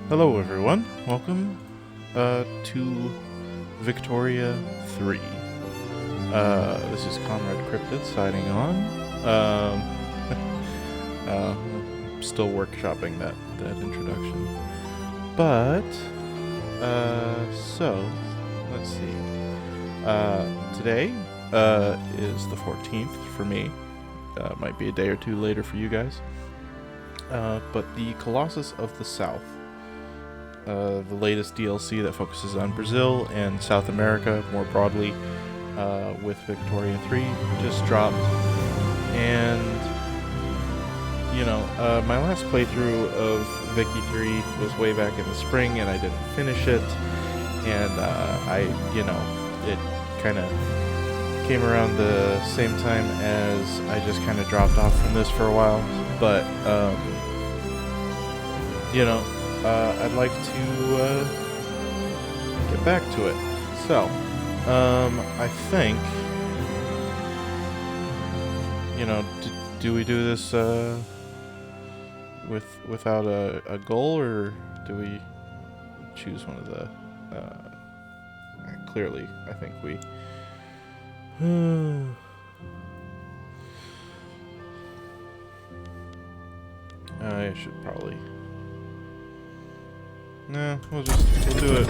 Hello everyone, welcome to Victoria 3. This is Conrad Cryptid signing on. I'm still workshopping that introduction. But, so, let's see. Today is the 14th for me. Might be a day or two later for you guys. But the Colossus of the South, the latest DLC that focuses on Brazil and South America more broadly, with Victoria 3 just dropped. And my last playthrough of Vicky 3 was way back in the spring, and I didn't finish it. And it kind of came around the same time as I just kind of dropped off from this for a while. But I'd like to get back to it. So, I think, do we do this without a goal, or do we choose one of the? Clearly, I think we. I should probably. Nah, we'll do it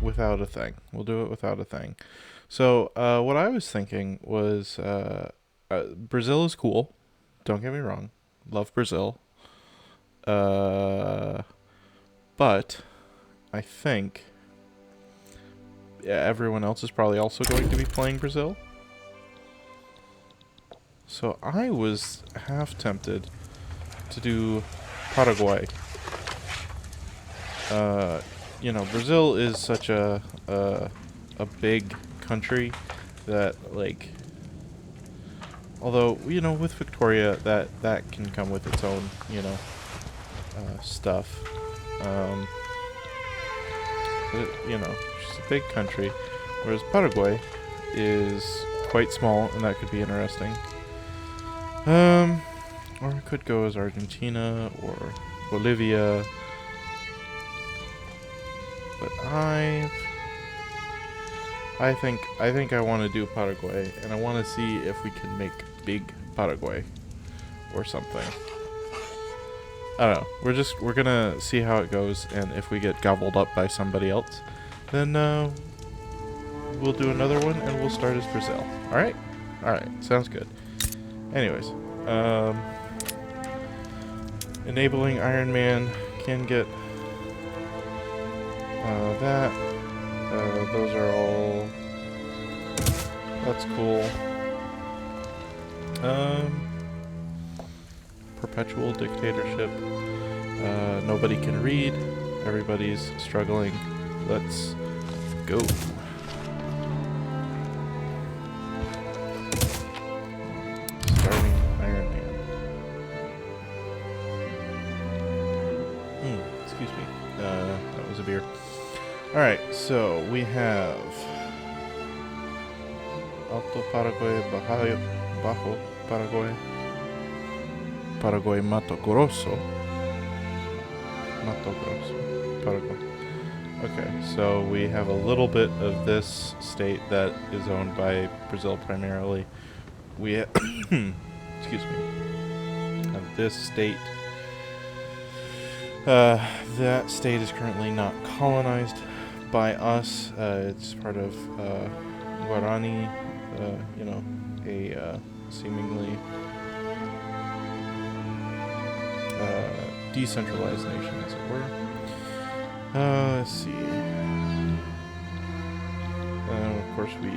without a thing. We'll do it without a thing. So, what I was thinking was, Brazil is cool. Don't get me wrong. Love Brazil. But I think everyone else is probably also going to be playing Brazil. So I was half tempted to do Paraguay. Brazil is such a big country that, like, although, with Victoria, that can come with its own, stuff. But it's a big country, whereas Paraguay is quite small, and that could be interesting. Or it could go as Argentina or Bolivia. But I think I want to do Paraguay, and I want to see if we can make big Paraguay or something. I don't know. We're gonna see how it goes, and if we get gobbled up by somebody else, then we'll do another one, and we'll start as Brazil. All right, sounds good. Anyways, enabling Iron Man can get. Those are all. That's cool. Perpetual dictatorship. Nobody can read. Everybody's struggling. Let's go. Starting Iron Man. Excuse me. That was a beer. Alright, so we have Alto Paraguay, Bajo Paraguay, Paraguay Mato Grosso, Paraguay. Okay, so we have a little bit of this state that is owned by Brazil primarily. We have, excuse me, have this state. That state is currently not colonized by us. It's part of Guarani, a seemingly decentralized nation, as it were. Let's see. Of course, we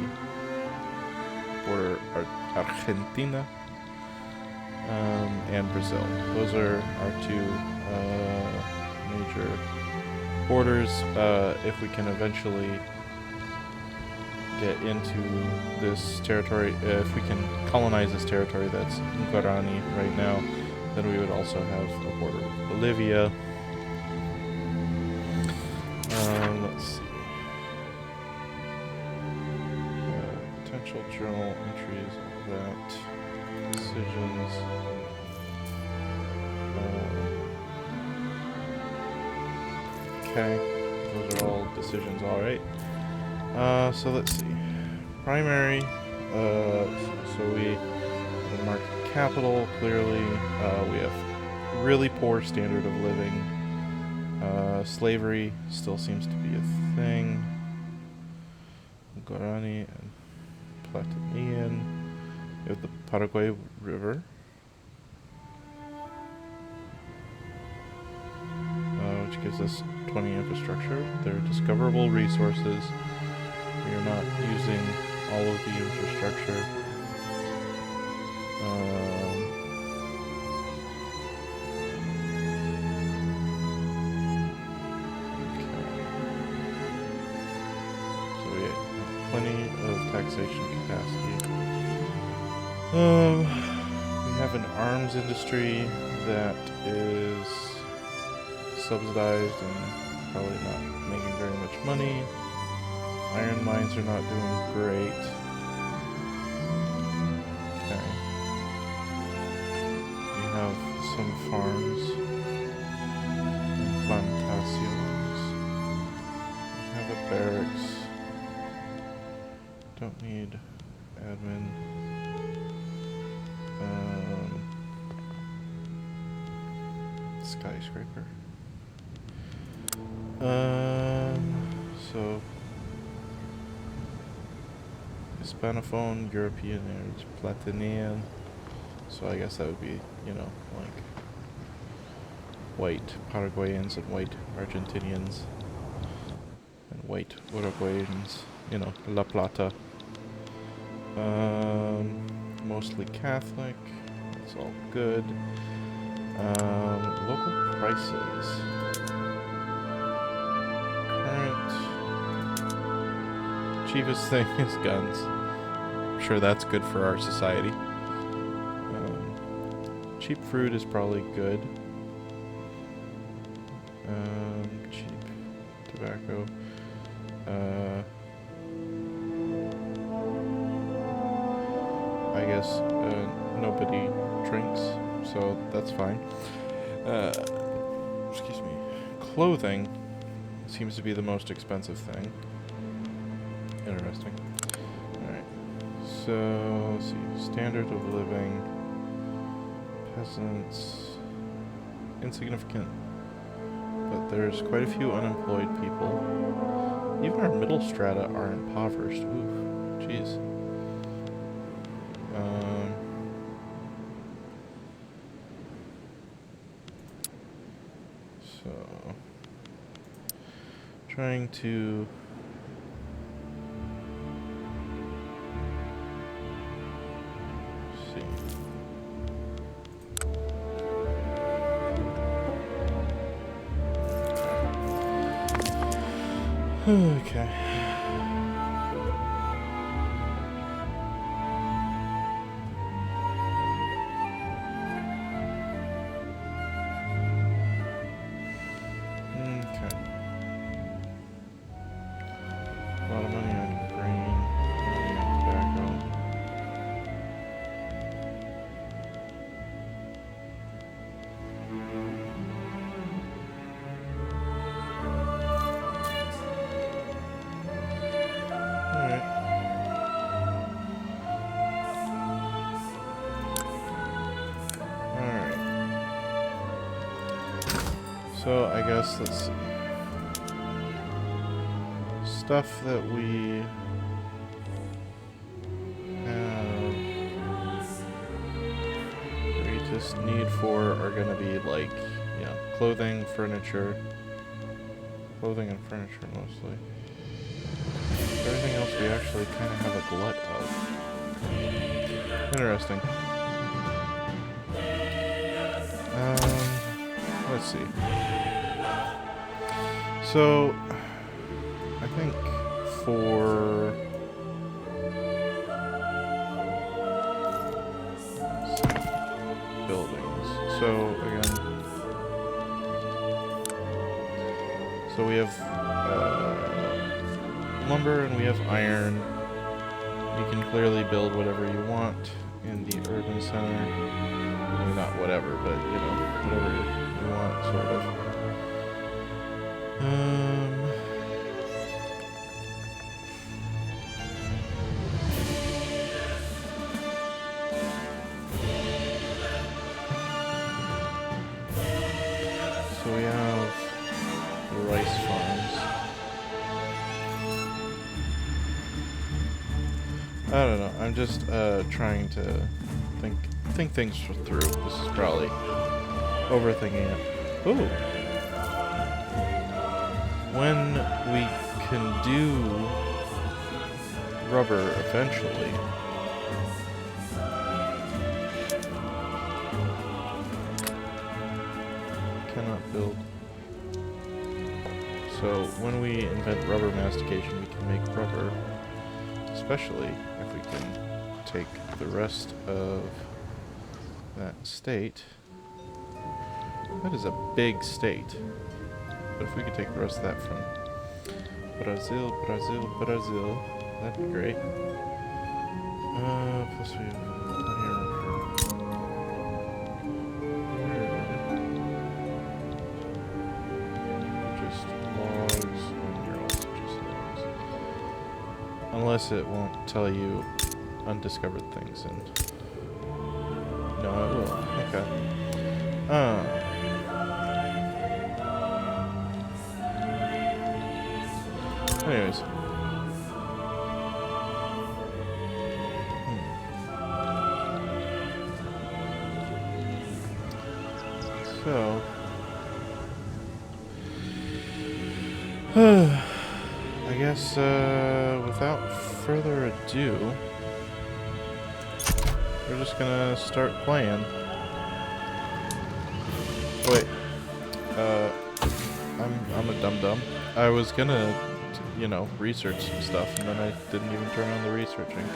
border Argentina and Brazil. Those are our two major borders. If we can eventually get into this territory, if we can colonize this territory that's in Guarani right now, then we would also have a border with Bolivia. Let's see. Potential journal entries of that. Decisions. Okay, those are all decisions, alright. So let's see. Primary, so we mark capital, clearly. We have really poor standard of living. Slavery still seems to be a thing. Guarani and Platinian. We have the Paraguay River. Which gives us 20 infrastructure. They're discoverable resources. We are not using all of the infrastructure. So we have plenty of taxation capacity. We have an arms industry that is subsidized and probably not making very much money. Iron mines are not doing great. Okay. We have some farms and plantations. We have a barracks. Don't need admin. Skyscraper. So Hispanophone, European, and Platinian. So I guess that would be, you know, like white Paraguayans and white Argentinians and white Uruguayans, you know, La Plata. Mostly Catholic. That's all good. Local prices. Cheapest thing is guns. I'm sure that's good for our society. Cheap fruit is probably good. Cheap tobacco. I guess nobody drinks, so that's fine. Excuse me. Clothing seems to be the most expensive thing. Interesting. Alright. So, let's see. Standard of living. Peasants. Insignificant. But there's quite a few unemployed people. Even our middle strata are impoverished. Oof. Jeez. So, trying to see. Okay. A lot of money on grain, money on tobacco. Alright. Alright. So I guess let's see. Stuff that we have greatest need for are going to be like, you know, clothing, furniture. Clothing and furniture mostly. Everything else we actually kind of have a glut of. Interesting. Let's see. So, I think for buildings. So again, so we have lumber and we have iron. You can clearly build whatever you want in the urban center. I mean, not whatever, but you know, whatever you want, sort of. So we have the rice farms. I don't know. I'm just trying to think things through. This is probably overthinking it. Ooh. When we can do rubber eventually. Cannot build. So when we invent rubber mastication, we can make rubber. Especially if we can take the rest of that state. That is a big state. But if we could take the rest of that from Brazil, that'd be great. Plus we have plenty of room for just logs, and you're also just logs. Unless it won't tell you undiscovered things, and no, it will. Okay. Anyways. So. I guess, without further ado, we're just gonna start playing. Wait. I'm a dum-dum. I was gonna, you know, research some stuff, and then I didn't even turn on the researching.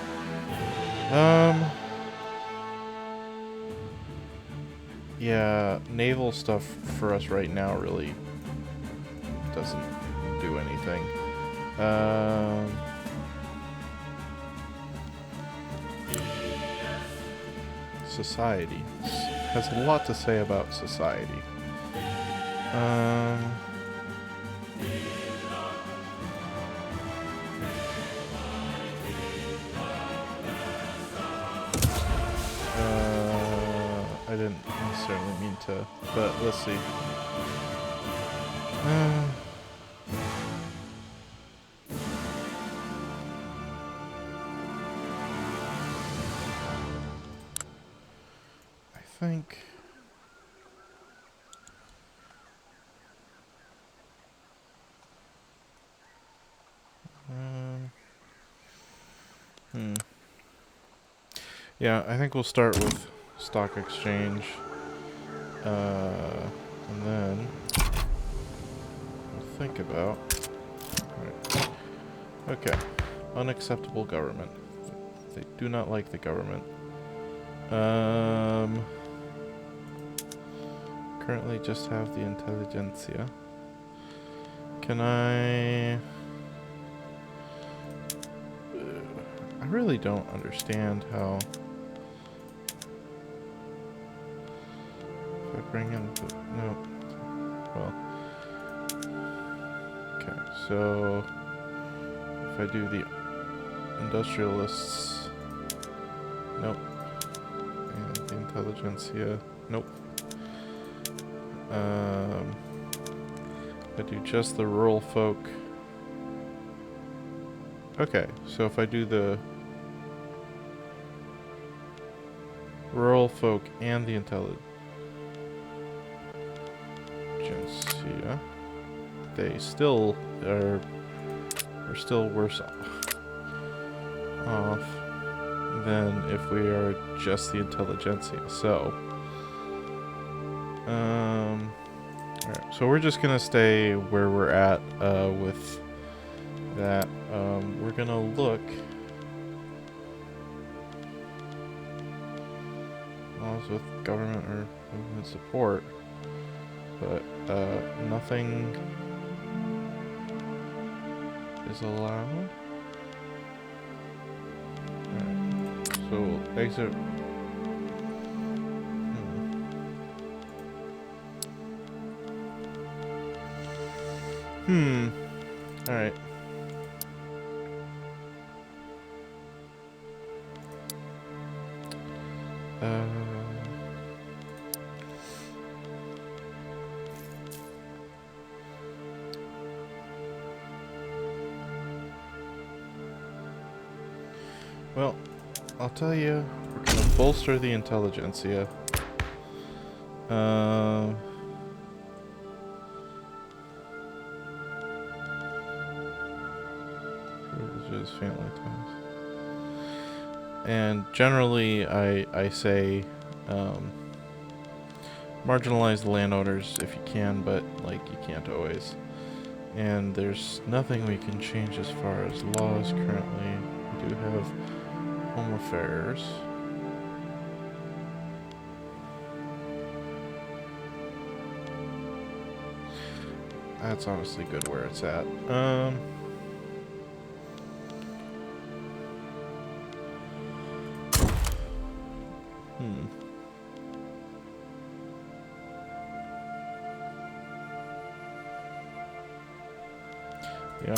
Yeah, naval stuff for us right now really doesn't do anything. Society has a lot to say about society. I didn't necessarily mean to, but let's see. I think yeah, I think we'll start with stock exchange, and then we'll think about. Right. Okay, unacceptable government. They do not like the government. Currently just have the intelligentsia. Can I really don't understand how. If I bring in the, no. Well. Okay, so if I do the industrialists, nope. And the intelligentsia, nope. I do just the rural folk. Okay, so if I do the rural folk and the intelligentsia, they still are still worse off than if we are just the intelligentsia. So, alright, so we're just gonna stay where we're at with that. We're gonna look with government or movement support, but nothing is allowed. Alright, so exit. Alright. Well, I'll tell you, we're gonna bolster the intelligentsia. Privileges, family ties. And generally, I say, marginalize the landowners if you can, but, like, you can't always. And there's nothing we can change as far as laws currently. We do have home affairs. That's honestly good where it's at. Yeah,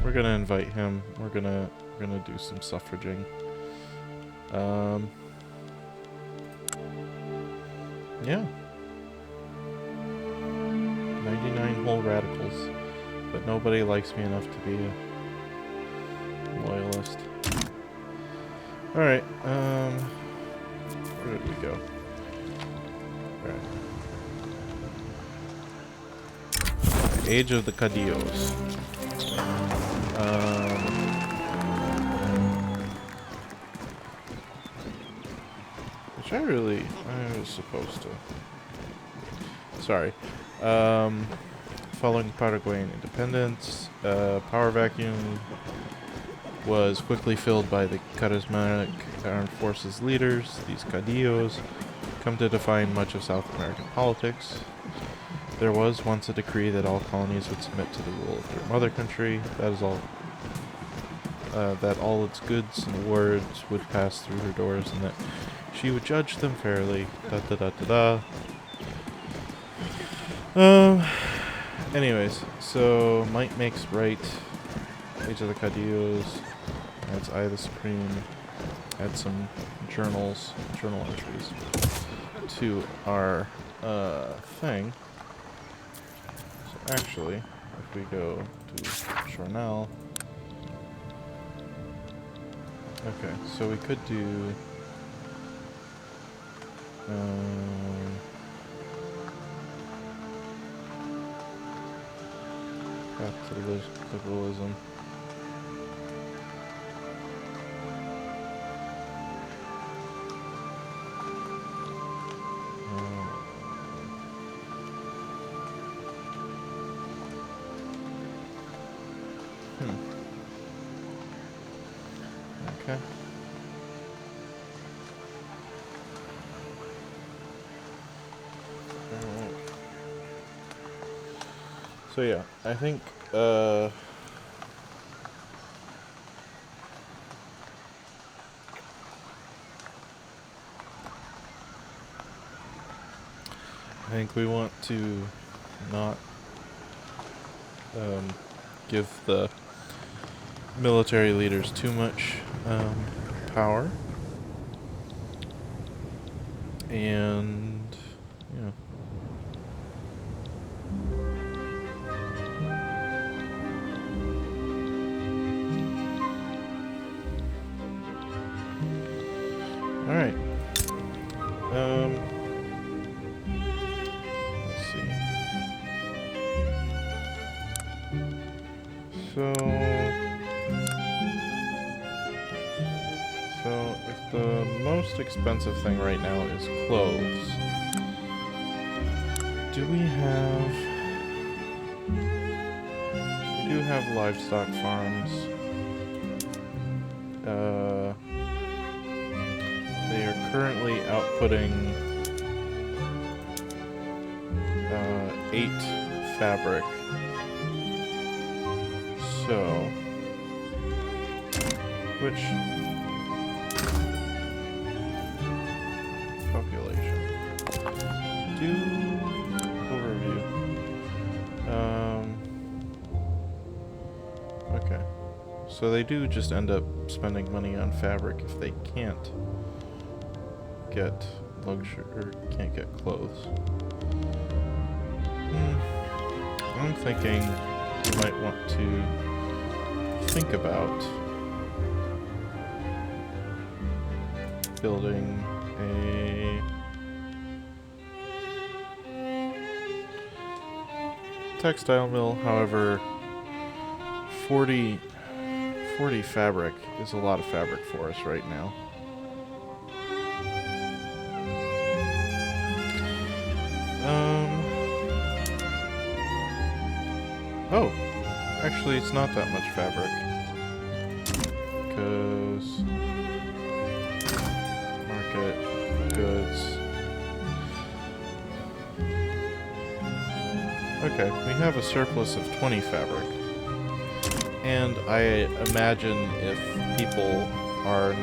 we're gonna invite him. We're gonna do some suffraging. Yeah. 99 whole radicals, but nobody likes me enough to be a loyalist. Alright, where did we go? Alright. Age of the Cadillos. Which I was supposed to. Sorry. Following Paraguayan independence, power vacuum was quickly filled by the charismatic armed forces leaders. These Cadillos come to define much of South American politics. There was once a decree that all colonies would submit to the rule of their mother country. That is all. That all its goods and words would pass through her doors, and that she would judge them fairly. Da da da da da. Anyways, so might makes right. Age of the Cadillos. That's I the Supreme. Add some journal entries to our thing. So actually, if we go to journal, okay, so we could do path to liberalism. Okay. So yeah, I think we want to not give the military leaders too much power, and yeah. All right. Let's see. So if the most expensive thing right now is clothes, do we have? We do have livestock farms. They are currently outputting 8 fabric. So, which population? Do overview. Okay. So they do just end up spending money on fabric if they can't get luxury or can't get clothes. I'm thinking you might want to think about building a textile mill. However, 40 fabric is a lot of fabric for us right now. Oh, actually it's not that much fabric. Because market goods. Okay, we have a surplus of 20 fabric. And I imagine if people are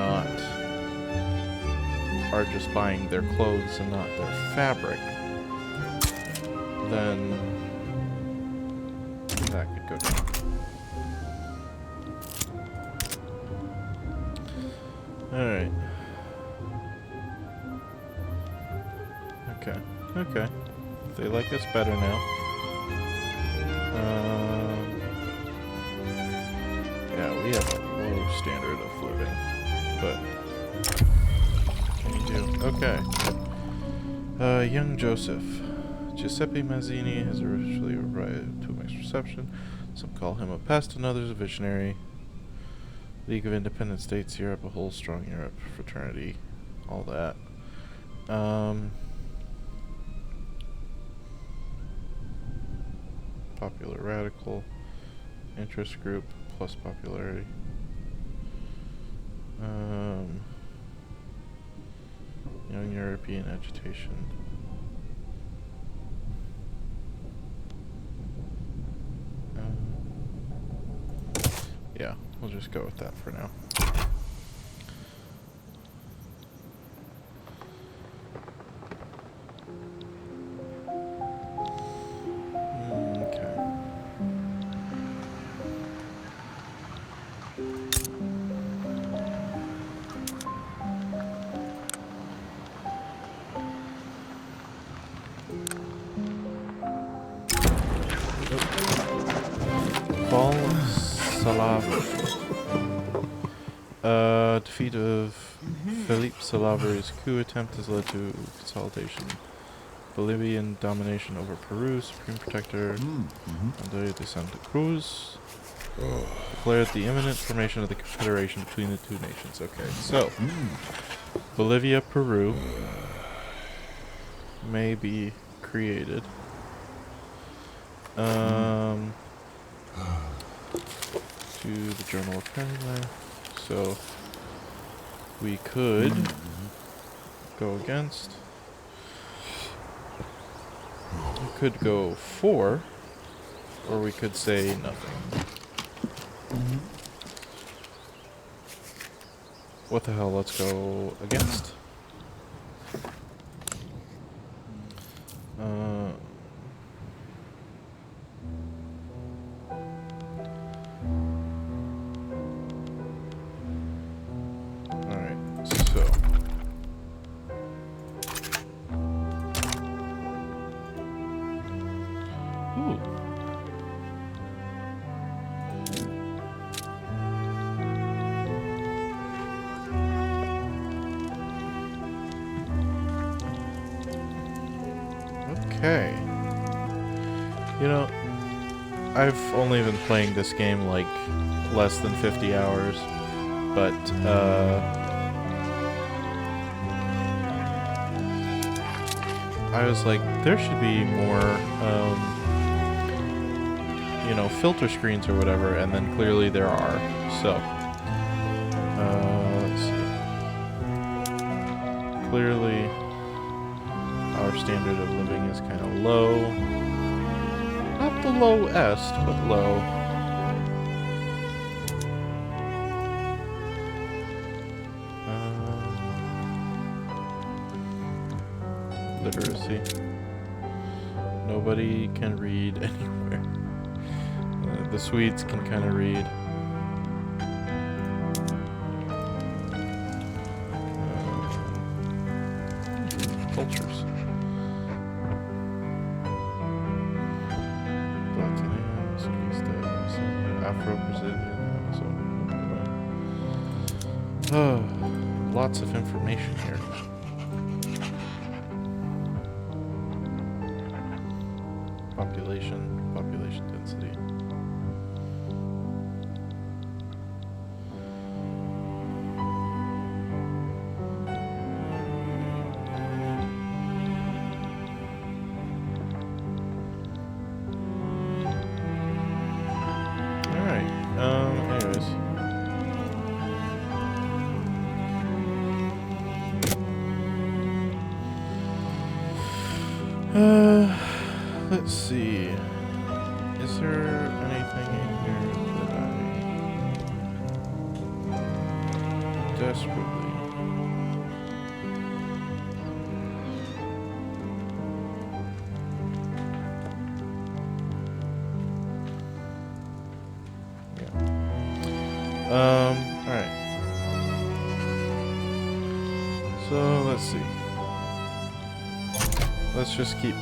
just buying their clothes and not their fabric, then that could go down. Alright. Okay. They like us better now. Yeah, we have a low standard of living, but what can you do? Okay. Young Joseph. Giuseppe Mazzini has originally arrived to a mixed reception. Some call him a pest and others a visionary. League of Independent States, Europe, a whole strong Europe, fraternity, all that. Popular radical, interest group, plus popularity. Young European agitation. Yeah, we'll just go with that for now. Okay. Defeat of Philippe Salaverry's coup attempt has led to consolidation. Bolivian domination over Peru. Supreme Protector André de Santa Cruz declared the imminent formation of the confederation between the two nations. Okay, so Bolivia, Peru may be created. To the Journal of Paraguay. So we could go against. We could go for, or we could say nothing. What the hell? Let's go against. Okay. You know, I've only been playing this game like less than 50 hours, but I was like, there should be more, you know, filter screens or whatever, and then clearly there are. So, let's see. Clearly, our standard of living is kind of low. Not the lowest, but low. Literacy. Nobody can read anywhere. The Swedes can kind of read. Afro-Brazilian. So, lots of information here. Population density. Anyways. Let's see. Is there anything in here that I desperately... Alright. So, let's see. Let's just keep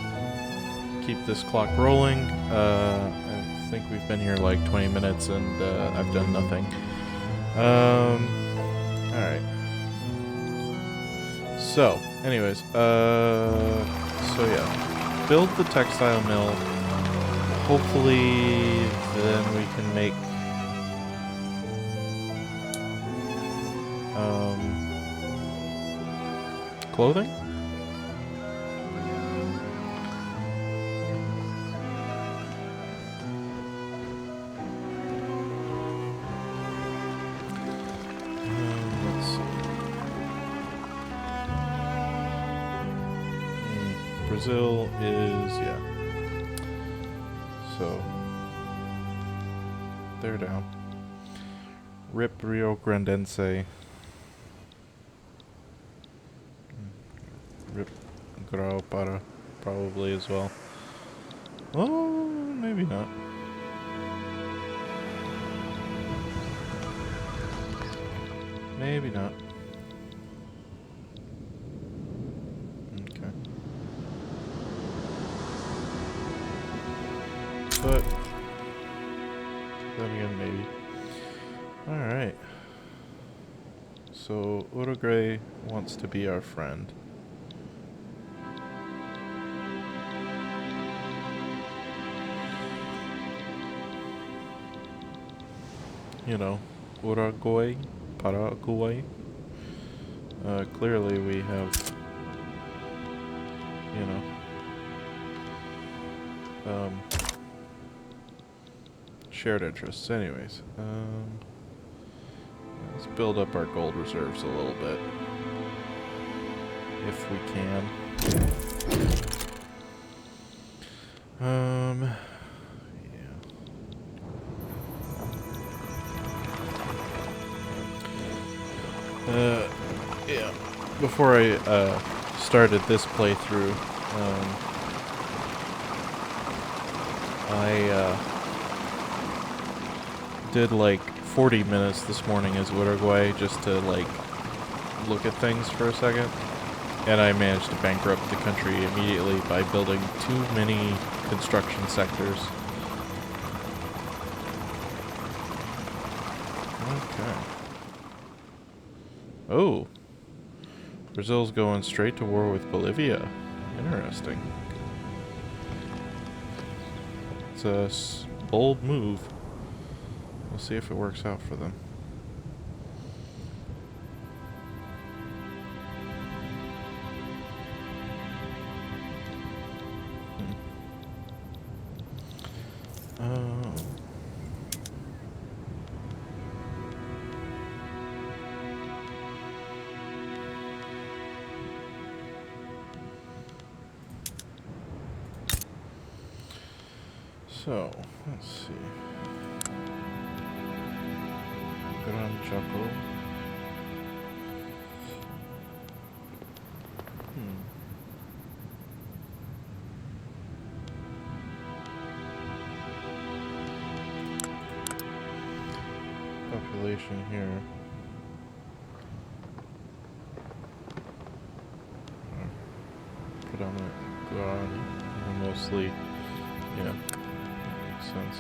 this clock rolling. I think we've been here like 20 minutes and I've done nothing. Alright. So, anyways, so yeah. Build the textile mill. Hopefully, then we can make clothing? Let's see. Brazil is, yeah. So, they're down. Rip Rio Grandense. Rip Grau Para probably as well. Oh, maybe not. Maybe not. Okay. But then again, maybe. Alright. So Uruguay wants to be our friend. You know, Paraguay. Clearly we have, you know, shared interests. Anyways, let's build up our gold reserves a little bit, if we can. Yeah. Before I started this playthrough, I did like 40 minutes this morning as Uruguay just to like look at things for a second, and I managed to bankrupt the country immediately by building too many construction sectors. Okay. Oh. Brazil's going straight to war with Bolivia. Interesting. It's a bold move. We'll see if it works out for them. So, let's see. Gran Chaco. Population here. Predominant Guarani. Mostly, yeah. Sense.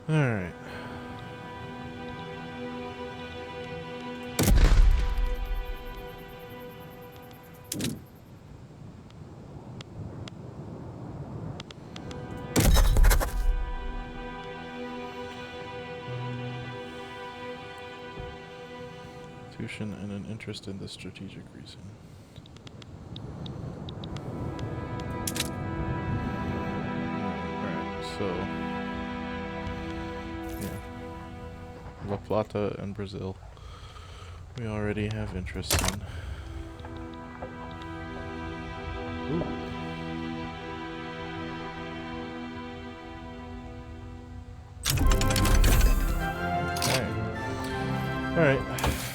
Alright. And an interest in the strategic reason. Alright, so yeah. La Plata and Brazil. We already have interest in. Ooh. Alright.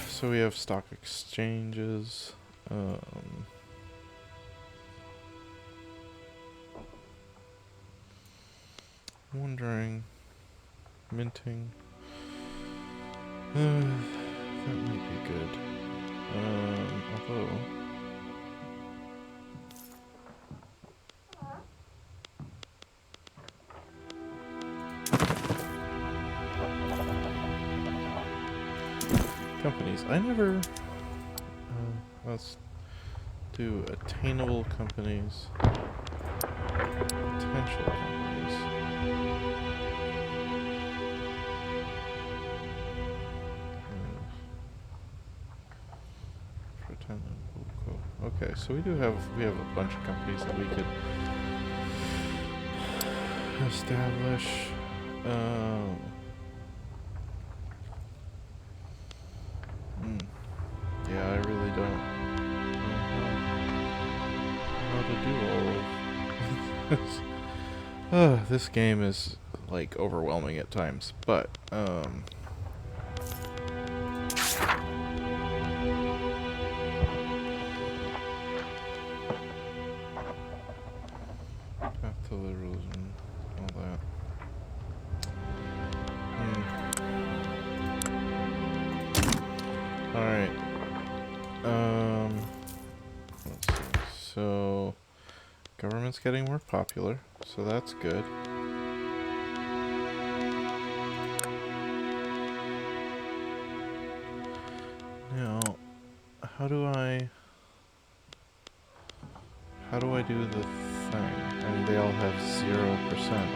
So we have stock exchanges. Wondering, minting. That might be good. Although companies, I never. Let's do attainable companies. Potential companies. Pretend. Okay, so we have a bunch of companies that we could establish. Yeah, I really don't know how to do all of this. This game is like overwhelming at times, but path to liberalism, all that. Alright. Let's see. So government's getting more popular, so that's good. Now, how do I do the thing? I mean, they all have 0%.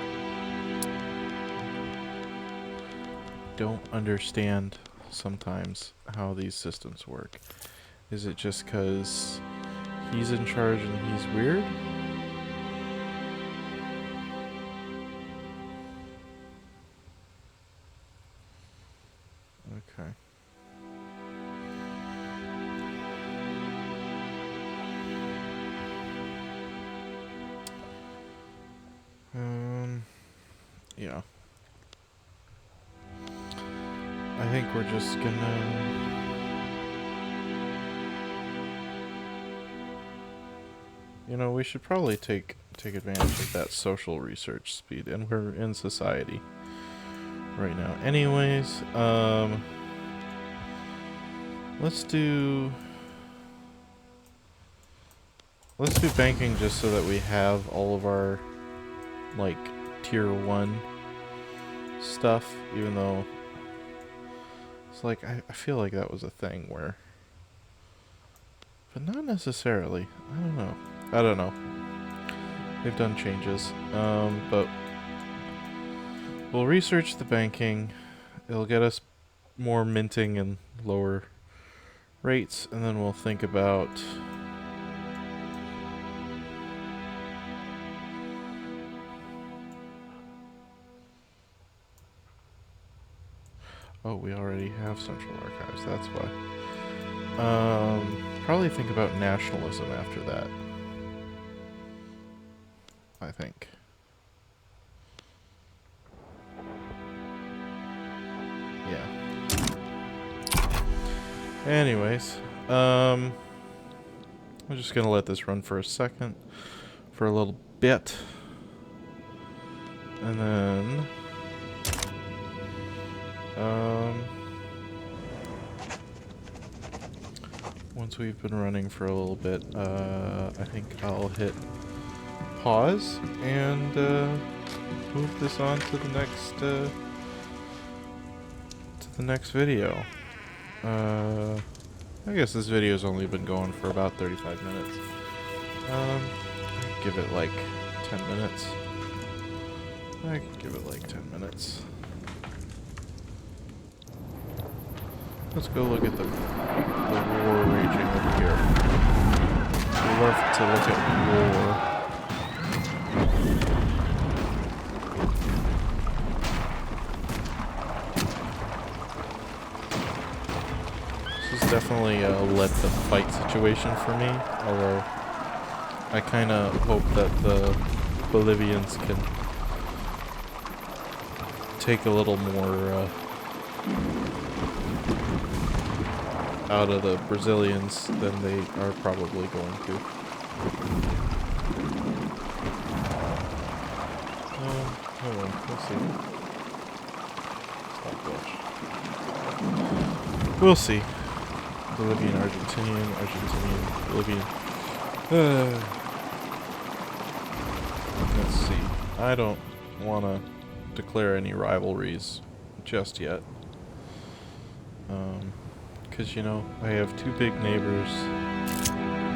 Don't understand sometimes how these systems work. Is it just because he's in charge and he's weird? Okay. Yeah. I think we're just gonna... You know, we should probably take advantage of that social research speed, and we're in society right now. Anyways, let's do banking just so that we have all of our, like, tier 1 stuff, even though it's like, I feel like that was a thing where, but not necessarily. I don't know. They've done changes, but we'll research the banking. It'll get us more minting and lower rates, and then we'll think about oh, we already have Central Archives, that's why. Probably think about nationalism after that. I think. Yeah. Anyways, I'm just gonna let this run for a second, for a little bit. And then once we've been running for a little bit, I think I'll hit pause and move this on to the next the next video. I guess this video's only been going for about 35 minutes. I'd give it like 10 minutes. I could give it like 10 minutes. Let's go look at the war raging over here. I love to look at war. This is definitely a let the fight situation for me, although I kind of hope that the Bolivians can take a little more out of the Brazilians than they are probably going to. Hold on, let's see. Stopwatch. We'll see. Bolivian, Argentinian, Bolivian. Let's see. I don't want to declare any rivalries just yet. Because, you know, I have two big neighbors,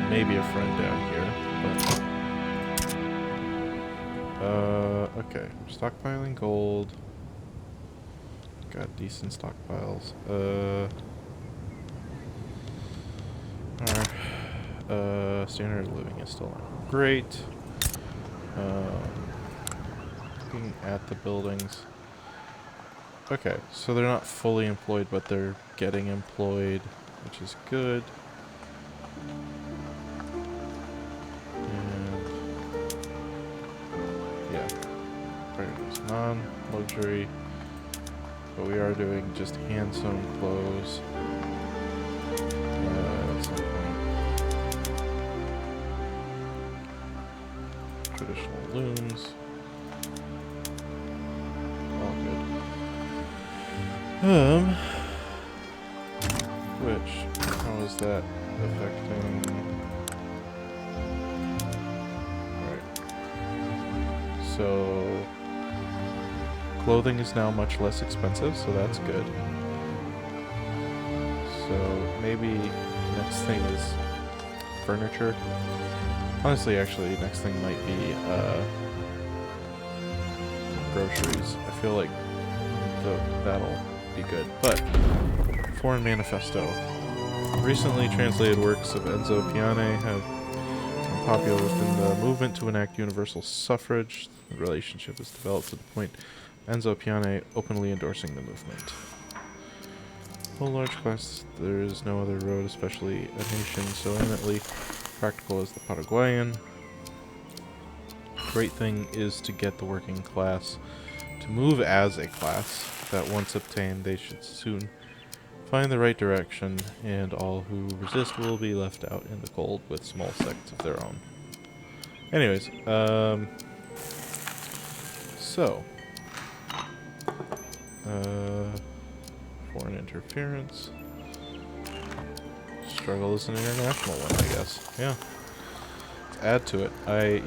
maybe a friend down here, but, okay, stockpiling gold, got decent stockpiles, alright, standard of living is still not great, looking at the buildings. Okay, so they're not fully employed, but they're getting employed, which is good. And yeah, it's non-luxury, but we are doing just hand-sewn clothes. At some point. Traditional looms. Which, how is that affecting? Right. So, clothing is now much less expensive, so that's good. So, maybe next thing is furniture. Honestly, actually, next thing might be, groceries. I feel like that'll be good. But Foreign Manifesto. Recently translated works of Enzo Piane have become popular within the movement to enact universal suffrage. The relationship is developed to the point of Enzo Piane openly endorsing the movement. For a large class, there is no other road, especially a nation so eminently practical as the Paraguayan. Great thing is to get the working class to move as a class, that once obtained they should soon find the right direction, and all who resist will be left out in the cold with small sects of their own. Anyways, so, foreign interference. Struggle is an international one, I guess. Yeah. Let's add to it. I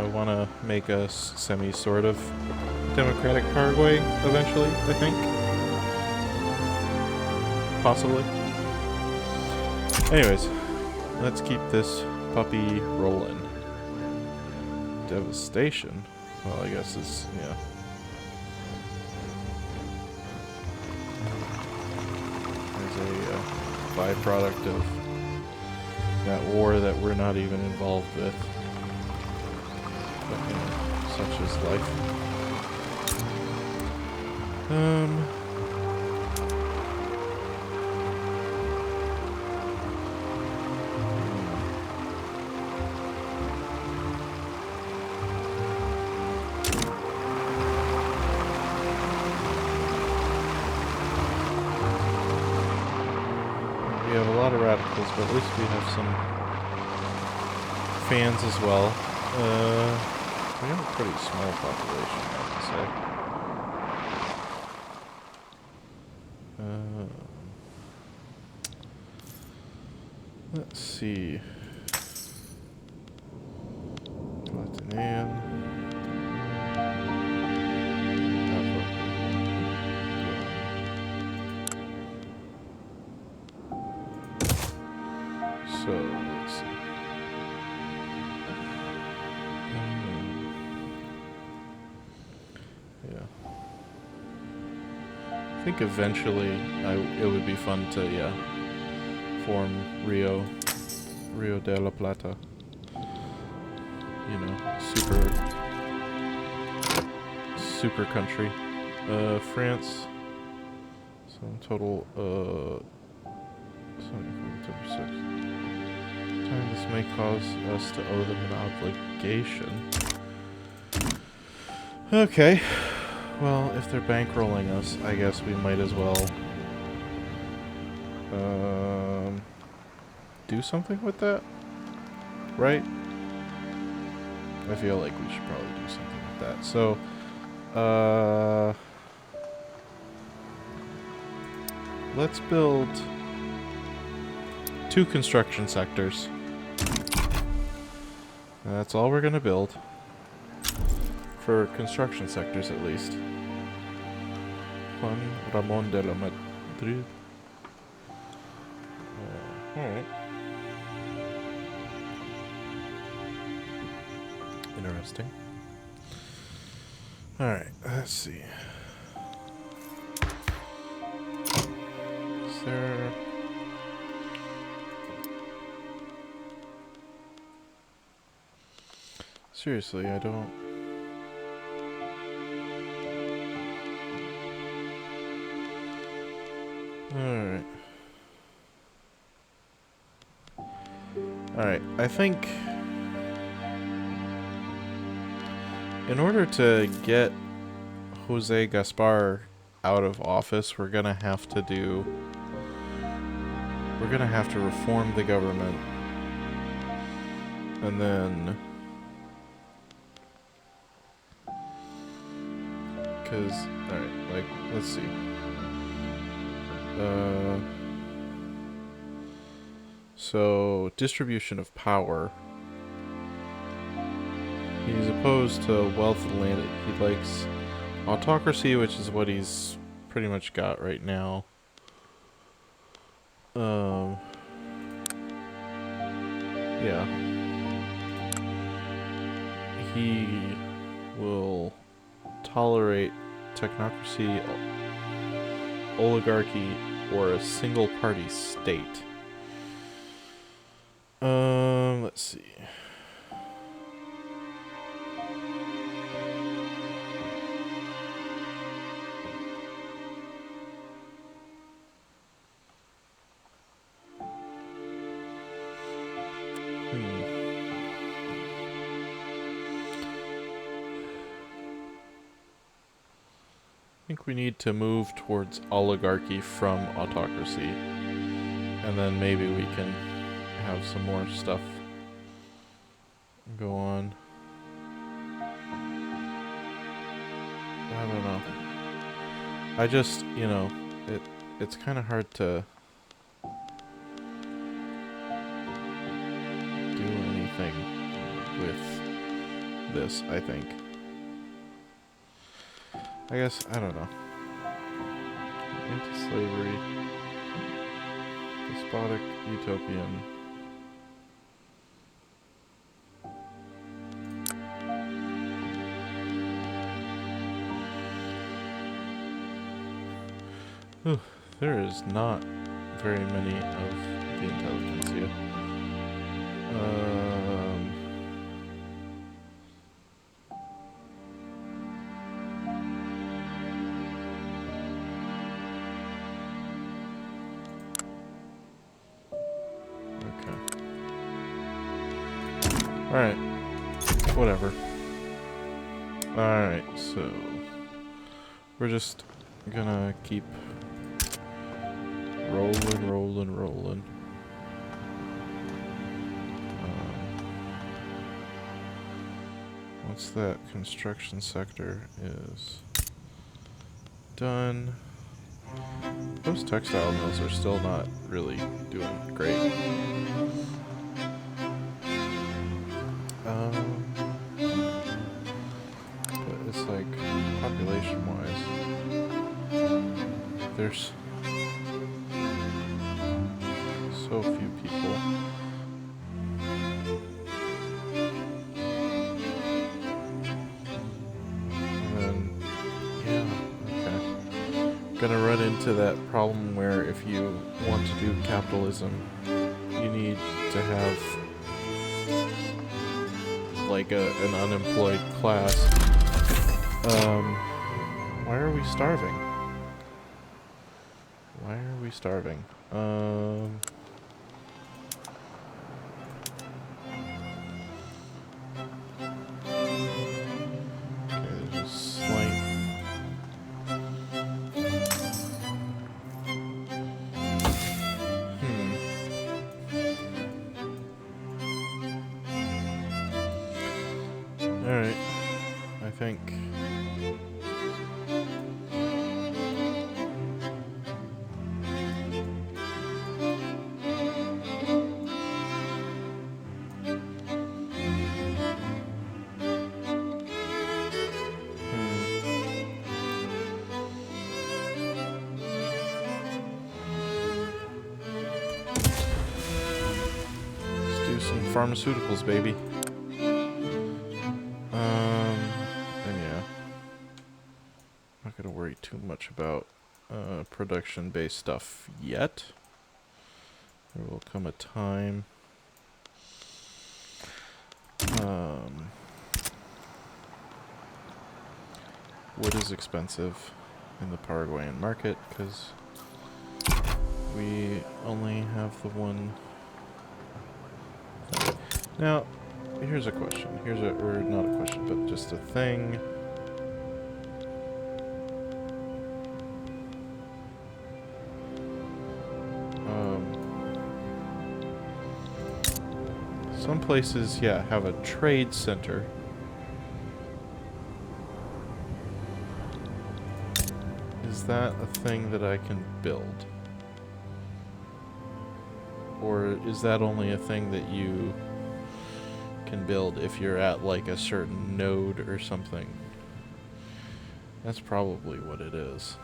want to make a semi-sort of democratic Paraguay eventually, I think. Possibly. Anyways, let's keep this puppy rolling. Devastation? Well, I guess it's, yeah. There's a byproduct of that war that we're not even involved with. But, you know, such is life. We have a lot of radicals, but at least we have some fans as well. We have a pretty small population, I would say. Let's see. Latinian. So, let's see. Yeah. I think eventually it would be fun to, yeah, form Rio de la Plata. You know, super country. France. Some total, 74%. Time this may cause us to owe them an obligation. Okay. Well, if they're bankrolling us, I guess we might as well do something with that, right? I feel like we should probably do something with that. So, let's build 2 construction sectors. That's all we're gonna build. For construction sectors, at least. Juan Ramón de la Madrid. Alright. Interesting. Alright, let's see. Is there... Seriously, I don't... Alright. Alright, I think... in order to get Jose Gaspar out of office, we're gonna have to reform the government. And then... Because, alright, like, let's see. So, distribution of power. He's opposed to wealth and land. He likes autocracy, which is what he's pretty much got right now. Yeah. He will tolerate technocracy, oligarchy, or a single-party state. Let's see. I think we need to move towards oligarchy from autocracy, and then maybe we can have some more stuff go on. I don't know. I just, you know, it's kind of hard to do anything with this, I think. I guess, I don't know. Anti-slavery. Despotic, utopian. Whew, there is not very many of the intelligentsia. Alright. Whatever. Alright, so... we're just gonna keep... rolling. Once that construction sector is done... those textile mills are still not really doing great. But it's like, population-wise, there's so few people. gonna run into that problem where if you want to do capitalism, you need to have like an unemployed class. Why are we starving? Why are we starving? Okay, there's a slight... Alright, I think... Let's do some pharmaceuticals, baby. And yeah. Not gonna worry too much about production-based stuff yet. There will come a time. Wood is expensive in the Paraguayan market because we only have the one thing. Now, here's a question. Or not a question, but just a thing. Some places, yeah, have a trade center. Is that a thing that I can build? Or is that only a thing that you can build if you're at like a certain node or something? That's probably what it is.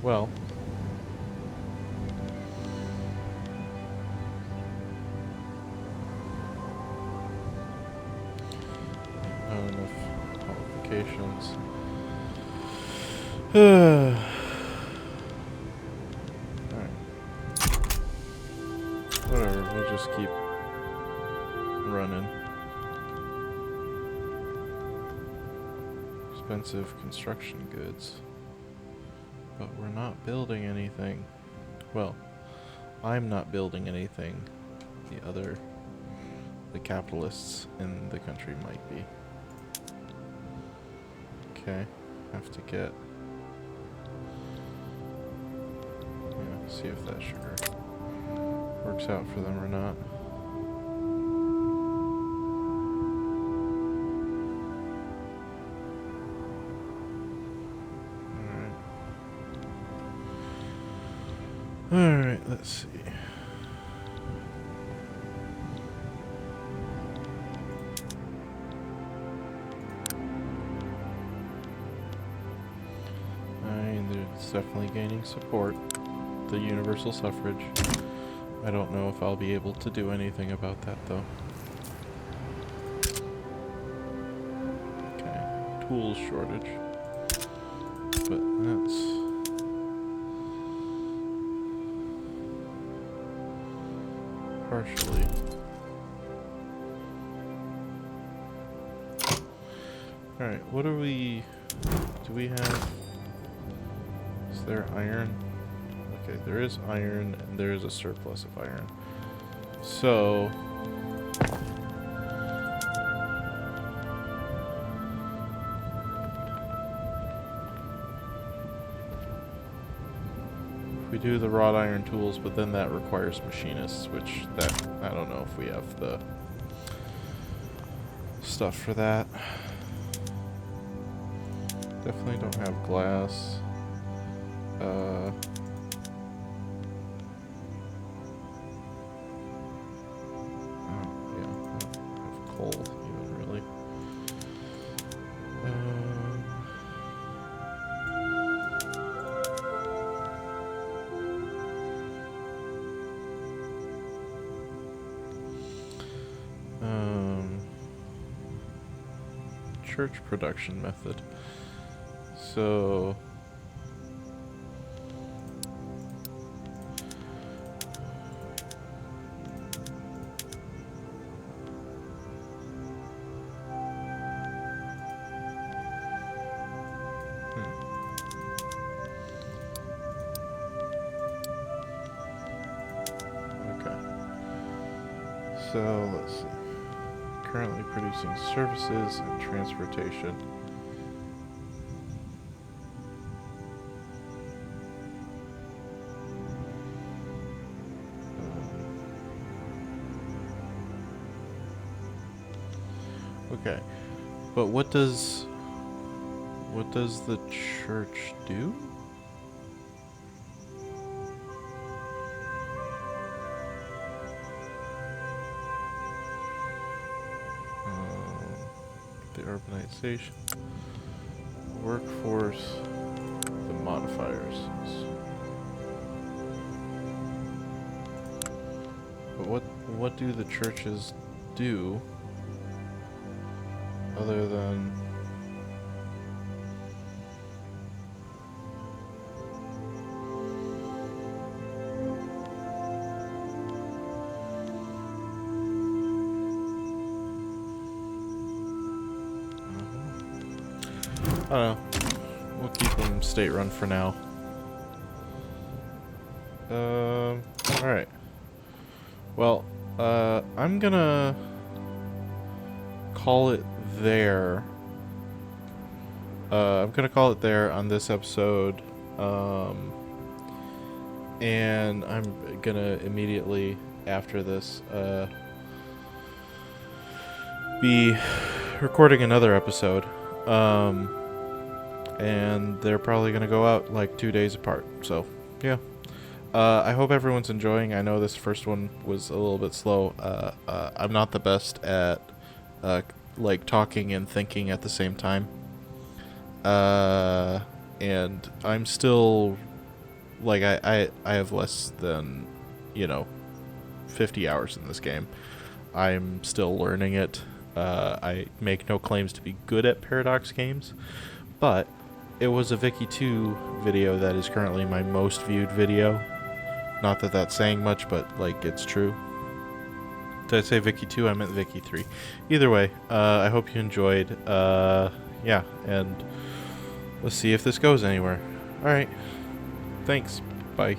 Well, not enough qualifications. Alright. Whatever, we'll just keep running. Expensive construction goods. But we're not building anything. Well, I'm not building anything. The capitalists in the country might be. Okay, have to get... Yeah, see if that sugar works out for them or not. Alright, let's see. It's definitely gaining support. The universal suffrage. I don't know if I'll be able to do anything about that though. Okay, tools shortage. But that's... partially. Alright, what do we have? Is there iron? Okay, there is iron, and there is a surplus of iron. So... we do the wrought iron tools, but then that requires machinists, which I don't know if we have the stuff for that. Definitely don't have glass. Oh, yeah, I don't have coal even really. church production method. So... So, let's see. Currently producing services and transportation. Okay. But what does the church do? The urbanization, workforce, the modifiers. But what do the churches do other than I don't know. We'll keep them state-run for now. Alright. Well, I'm gonna call it there. I'm gonna call it there on this episode. And I'm gonna immediately after this, be recording another episode. And they're probably going to go out like 2 days apart. So, yeah. I hope everyone's enjoying. I know this first one was a little bit slow. I'm not the best at, like, talking and thinking at the same time. And I'm still, like, I have less than, 50 hours in this game. I'm still learning it. I make no claims to be good at Paradox games, but it was a Vicky 2 video that is currently my most viewed video. Not that that's saying much, but, like, it's true. Did I say Vicky 2? I meant Vicky 3. Either way, I hope you enjoyed. Yeah, and let's see if this goes anywhere. Alright. Thanks. Bye.